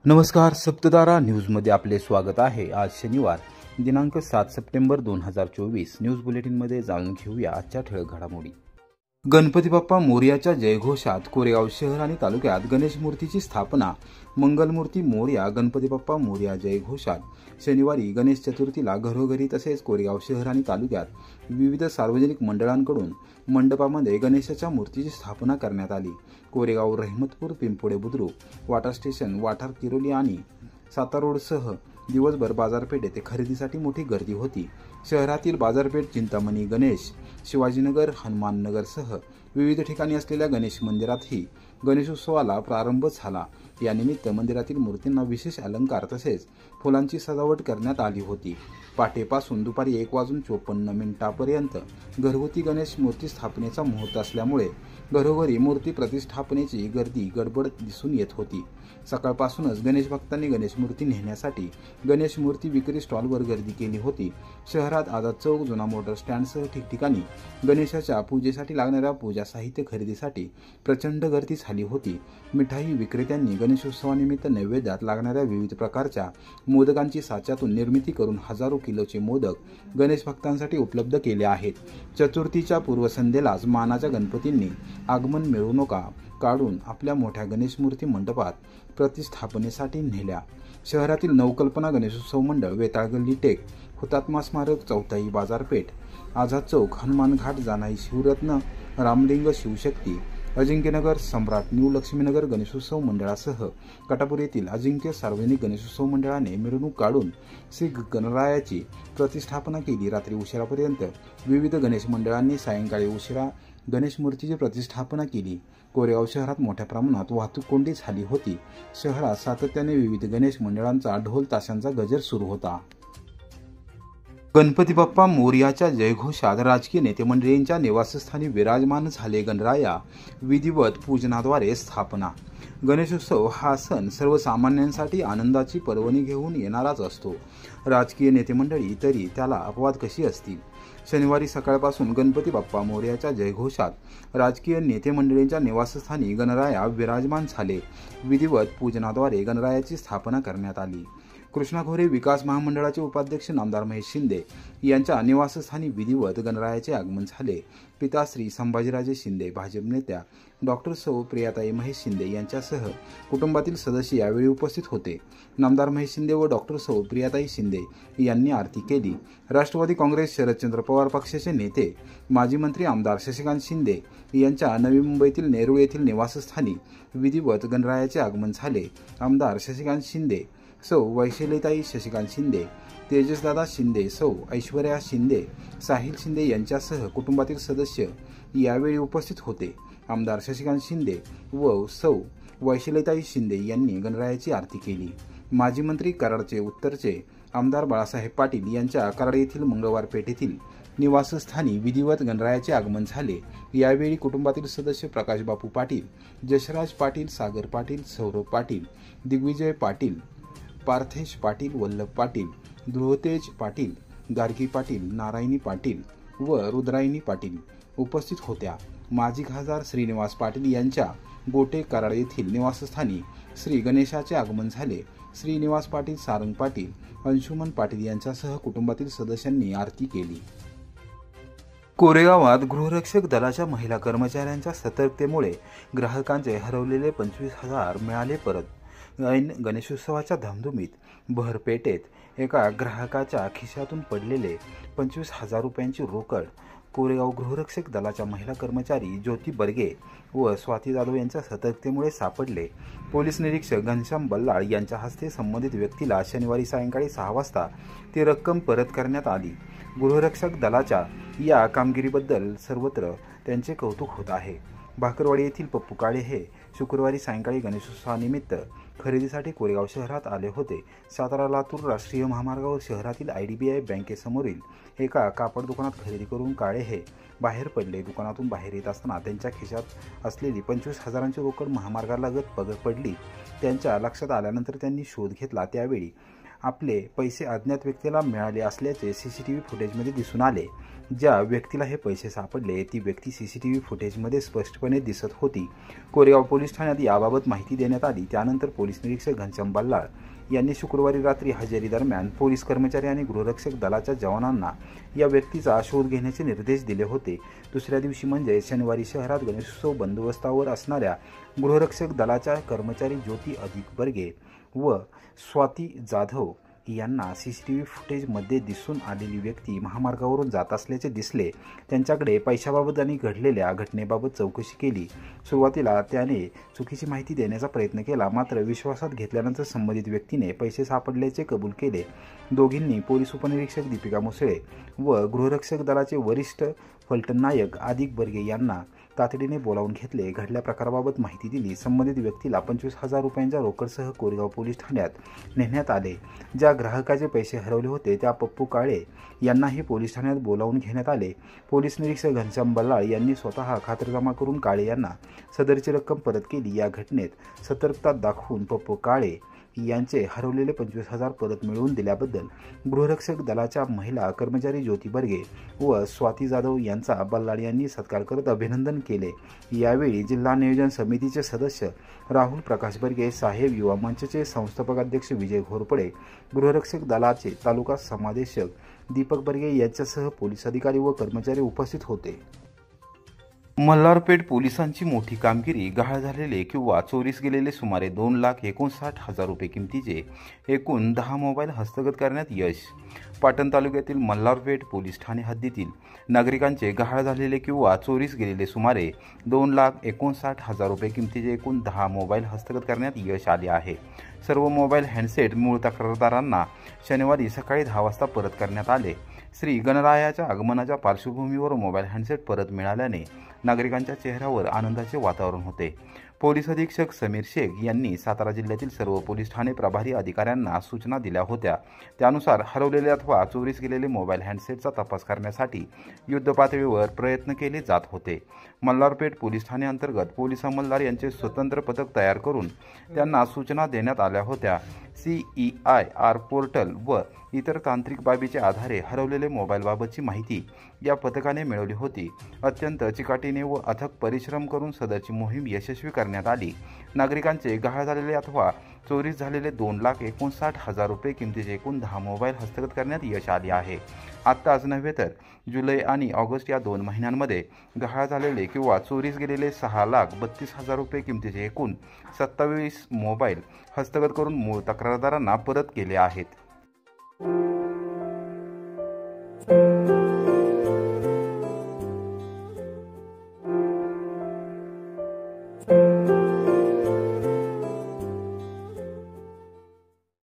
नमस्कार, सप्ततारा न्यूजमध्ये आपले स्वागत आहे। आज शनिवार दिनांक 7 सप्टेंबर 2024 न्यूज बुलेटिनमध्ये जाणून घेऊया आजच्या ठळक घडामोडी। गणपती बाप्पा मोरयाच्या जयघोषात कोरेगाव शहर आणि तालुक्यात गणेश मूर्तीची स्थापना। मंगलमूर्ती मोरया गणपती बाप्पा मोरया जयघोषात शनिवारी गणेश चतुर्थीला घरोघरी तसेच कोरेगाव शहर आणि तालुक्यात विविध सार्वजनिक मंडळांकडून मंडपामध्ये गणेशाच्या मूर्तीची स्थापना करण्यात आली। कोरेगाव, रहमतपूर, पिंपोडे बुद्रुक, वाटा स्टेशन, वाठार, किरोली आणि सातारा रोडसह दिवसभर बाजारपेठ येथे खरेदीसाठी मोठी गर्दी होती। शहरातील बाजारपेठ, चिंतामणी गणेश, शिवाजीनगर, हनुमाननगरसह विविध ठिकाणी असलेल्या गणेश मंदिरातही गणेशोत्सवाला प्रारंभ झाला। यानिमित्त मंदिरातील मूर्तींना विशेष अलंकार तसेच फुलांची सजावट करण्यात आली होती। पाटेपासून दुपारी 1:54 घरगुती गणेश मूर्ती स्थापनेचा मुहूर्त असल्यामुळे घरोघरी मूर्ती प्रतिष्ठापनेची गर्दी गडबड दिसून येत होती। सकाळपासूनच गणेश भक्तांनी गणेश मूर्ती नेण्यासाठी गणेश मूर्ती विक्री स्टॉलवर गर्दी केली होती। शहरात आझाद चौक, जुना मोटर स्टँडसह ठिकठिकाणी गणेशाच्या पूजेसाठी लागणाऱ्या पूजा साहित्य खरेदीसाठी प्रचंड गर्दी झाली होती। मिठाई विक्रेत्यांनी गणेशोत्सवानिमित्त नैवेद्यात लागणाऱ्या विविध प्रकारच्या मोदकांची साच्यातून निर्मिती करून हजारो किलोचे मोदक गणेश भक्तांसाठी उपलब्ध केले आहेत। चतुर्थीच्या पूर्वसंध्येलाच मानाच्या गणपतींनी आगमन मिरवणुका काढून आपल्या मोठ्या गणेश मूर्ती मंडपात प्रतिष्ठापनेसाठी नेल्या। शहरातील नवकल्पना गणेशोत्सव मंडळ, वेताळगल्ली टेक, हुतात्मा स्मारक, चौथाई बाजारपेठ, आझाद चौक, हनुमान घाट, जानाई शिवरत्न, रामलिंग शिवशक्ती, अजिंक्यनगर, सम्राट, न्यू लक्ष्मीनगर गणेशोत्सव मंडळासह कटापूर येथील अजिंक्य सार्वजनिक गणेशोत्सव मंडळाने मिरवणूक काढून श्री गणरायाची प्रतिष्ठापना केली। रात्री उशिरापर्यंत विविध गणेश मंडळांनी सायंकाळी उशिरा गणेश मूर्तीची प्रतिष्ठापना केली। कोरेगाव शहरात मोठ्या प्रमाणात वाहतूक कोंडी झाली होती। शहरात सातत्याने विविध गणेश मंडळांचा ढोल ताशांचा गजर सुरू होता। गणपती बाप्पा मोरयाच्या जयघोषात राजकीय नेते मंडळींच्या निवासस्थानी विराजमान झाले गणराया, विधिवत पूजनाद्वारे स्थापना। गणेशोत्सव हा सण सर्वसामान्यांसाठी आनंदाची पर्वणी घेऊन येणाराच असतो। राजकीय नेते मंडळी तरी त्याला अपवाद कशी असतील। शनिवारी सकाळपासून गणपती बाप्पा मोरयाच्या जयघोषात राजकीय नेते मंडळींच्या निवासस्थानी गणराया विराजमान झाले। विधिवत पूजनाद्वारे गणरायाची स्थापना करण्यात आली। कृष्णा खोरे विकास महामंडळाचे उपाध्यक्ष नामदार महेश शिंदे यांच्या निवासस्थानी विधिवत गणरायाचे आगमन झाले। पिता श्री संभाजीराजे शिंदे, भाजप नेत्या डॉक्टर सौ प्रियाताई महेश शिंदे यांच्यासह कुटुंबातील सदस्य यावेळी उपस्थित होते। नामदार महेश शिंदे व डॉक्टर सौ प्रियाताई शिंदे यांनी आरती केली। राष्ट्रवादी काँग्रेस शरदचंद्र पवार पक्षाचे नेते माजी मंत्री आमदार शशिकांत शिंदे यांच्या नवी मुंबईतील नेरूळ येथील निवासस्थानी विधिवत गणरायाचे आगमन झाले। आमदार शशिकांत शिंदे, सौ वैशालीताई शशिकांत शिंदे, तेजसदादा शिंदे, सौ ऐश्वर्या शिंदे, साहिल शिंदे यांच्यासह कुटुंबातील सदस्य यावेळी उपस्थित होते। आमदार शशिकांत शिंदे व सौ वैशालीताई शिंदे यांनी गणरायाची आरती केली। माजी मंत्री कराडचे उत्तरचे आमदार बाळासाहेब पाटील यांच्या कराड येथील मंगळवार पेठेतील निवासस्थानी विधिवत गणरायाचे आगमन झाले। यावेळी कुटुंबातील सदस्य प्रकाश बापू पाटील, जशराज पाटील, सागर पाटील, सौरभ पाटील, दिग्विजय पाटील, पार्थेश पाटील, वल्लभ पाटील, ध्रुवतेज पाटील, गार्गी पाटील, नारायणी पाटील व रुद्रायणी पाटील उपस्थित होत्या। माजी खासदार श्रीनिवास पाटील यांच्या गोटे कराड येथील निवासस्थानी श्री गणेशाचे आगमन झाले। श्रीनिवास पाटील, सारंग पाटील, अंशुमन पाटील यांच्यासह कुटुंबातील सदस्यांनी आरती केली। कोरेगावात गृहरक्षक दलाच्या महिला कर्मचाऱ्यांच्या सतर्कतेमुळे ग्राहकांचे हरवलेले 25,000 मिळाले परत। ऐन गणेशोत्सवाच्या धामधुमीत बहरपेठेत एका ग्राहकाच्या खिशातून पडलेले 25,000 रुपयांची रोकड कोरेगाव गृहरक्षक दलाच्या महिला कर्मचारी ज्योती बर्गे व स्वाती जाधव यांच्या सतर्कतेमुळे सापडले। पोलीस निरीक्षक घनश्याम बल्लाळ यांच्या हस्ते संबंधित व्यक्तीला शनिवारी सायंकाळी 6 वाजता ती रक्कम परत करण्यात आली। गृहरक्षक दलाच्या या कामगिरीबद्दल सर्वत्र त्यांचे कौतुक होत आहे। भाकरवाडी येथील पप्पू काळे हे शुक्रवारी सायंकाळी गणेशोत्सवानिमित्त खरेदीसाठी कोरेगाव शहरात आले होते। सातारा लातूर राष्ट्रीय महामार्गावर शहरातील IDBI बँकेसमोरील एका कापड दुकानात खरेदी करून काळे हे बाहेर पडले। दुकानातून बाहेर येत असताना त्यांच्या खिशात असलेली 25,000ची रोकड महामार्गालगत पडली। त्यांच्या लक्षात आल्यानंतर त्यांनी शोध घेतला। त्यावेळी आपले पैसे अज्ञात व्यक्तीला मिळाले असल्याचे CCTV फुटेजमध्ये दिसून आले। ज्या व्यक्तीला हे पैसे सापडले ती व्यक्ती सीसीटीव्ही फुटेजमध्ये स्पष्टपणे दिसत होती। कोरेगाव पोलीस ठाण्यात याबाबत माहिती देण्यात आली। त्यानंतर पोलीस निरीक्षक घनश्याम बल्लाळ यांनी शुक्रवारी रात्री हजेरी दरम्यान पोलीस कर्मचारी आणि गृहरक्षक दलाच्या जवानांना या व्यक्तीचा शोध घेण्याचे निर्देश दिले होते। दुसऱ्या दिवशी म्हणजे शनिवारी शहरात गणेशोत्सव बंदोबस्तावर असणाऱ्या गृहरक्षक दलाच्या कर्मचारी ज्योती अधिक बर्गे व स्वाती जाधव यांना सीसीटीव्ही फुटेजमध्ये दिसून आलेली व्यक्ती महामार्गावरून जात असल्याचे दिसले। त्यांच्याकडे पैशाबाबत आणि घडलेल्या घटनेबाबत चौकशी केली। सुरुवातीला त्याने चुकीची माहिती देण्याचा प्रयत्न केला, मात्र विश्वासात घेतल्यानंतर संबंधित व्यक्तीने पैसे सापडल्याचे कबूल केले। दोघींनी पोलीस उपनिरीक्षक दीपिका मुसळे व गृहरक्षक दलाचे वरिष्ठ फलटण नायक अधिक बर्गे यांना तातडीने बोलावून घेतले। घडल्या प्रकाराबाबत माहिती दिली। संबंधित व्यक्तीला 25,000 रुपयांच्या रोकडसह कोरेगाव पोलीस ठाण्यात नेण्यात आले। ज्या ग्राहकाचे पैसे हरवले होते त्या पप्पू काळे यांनाही पोलीस ठाण्यात बोलावून घेण्यात आले। पोलीस निरीक्षक घनश्याम बल्लाळ यांनी स्वतः खातरजमा करून काळे यांना सदरची रक्कम परत केली। या घटनेत सतर्कता दाखवून पप्पू काळे यांचे हरवलेले 25,000 परत मिळवून दिल्याबद्दल गृहरक्षक दलाच्या महिला कर्मचारी ज्योती बर्गे व स्वाती जाधव यांचा बल्लाळ यांनी सत्कार करत अभिनंदन केले। यावेळी जिल्हा नियोजन समितीचे सदस्य राहुल प्रकाश बर्गे, साहेब युवा मंचचे संस्थापक अध्यक्ष विजय घोरपडे, गृहरक्षक दलाचे तालुका समादेशक दीपक बर्गे यांच्यासह पोलीस अधिकारी व कर्मचारी उपस्थित होते। मल्हारपेठ पोलिसांची मोठी कामगिरी। गहाळ झालेले किंवा चोरीस गेलेले सुमारे 2,59,000 रुपये किमतीचे एकूण 10 मोबाईल हस्तगत करण्यात यश। पाटण तालुक्यातील मल्हारपेठ पोलीस ठाणे हद्दीतील नागरिकांचे गहाळ झालेले किंवा चोरीस गेलेले सुमारे 2,59,000 रुपये किमतीचे एकूण 10 मोबाईल हस्तगत करण्यात यश आले आहे। सर्व मोबाईल हँडसेट मूळ तक्रारदारांना शनिवारी सकाळी 10 वाजता परत करण्यात आले। श्री गणरायाच्या आगमनाच्या पार्श्वभूमीवर मोबाईल हँडसेट परत मिळाल्याने नागरिकांच्या चेहऱ्यावर आनंदाचे वातावरण होते। पोलीस अधीक्षक समीर शेख यांनी सातारा जिल्ह्यातील सर्व पोलीस ठाणे प्रभारी अधिकाऱ्यांना सूचना दिल्या होत्या। त्यानुसार हरवलेले अथवा चोरीस गेलेले मोबाईल हँडसेटचा तपास करण्यासाठी युद्धपातळीवर प्रयत्न केले जात होते। मल्हारपेठ पोलीस ठाणे अंतर्गत पोलीस अंमलदार यांचे स्वतंत्र पथक तयार करून त्यांना सूचना देण्यात आल्या होत्या। CEIR पोर्टल व इतर तांत्रिक बाबीच्या आधारे हरवलेले मोबाईलबाबतची माहिती या पथकाने मिळवली होती। अत्यंत चिकाटीने व अथक परिश्रम करून सदरची मोहीम यशस्वी करण्यात आली। नागरिकांचे गहाळ झालेले अथवा चोरीस झालेले 2,59,000 रुपये किमतीचे एकूण 10 मोबाईल हस्तगत करण्यात यश आले आहे। आत्ताच नव्हे तर जुलै आणि ऑगस्ट या 2 महिन्यांमध्ये गहाळ झालेले किंवा चोरीस गेलेले 6,32,000 रुपये किमतीचे एकूण 27 मोबाईल हस्तगत करून मूळ तक्रारदारांना परत केले आहेत।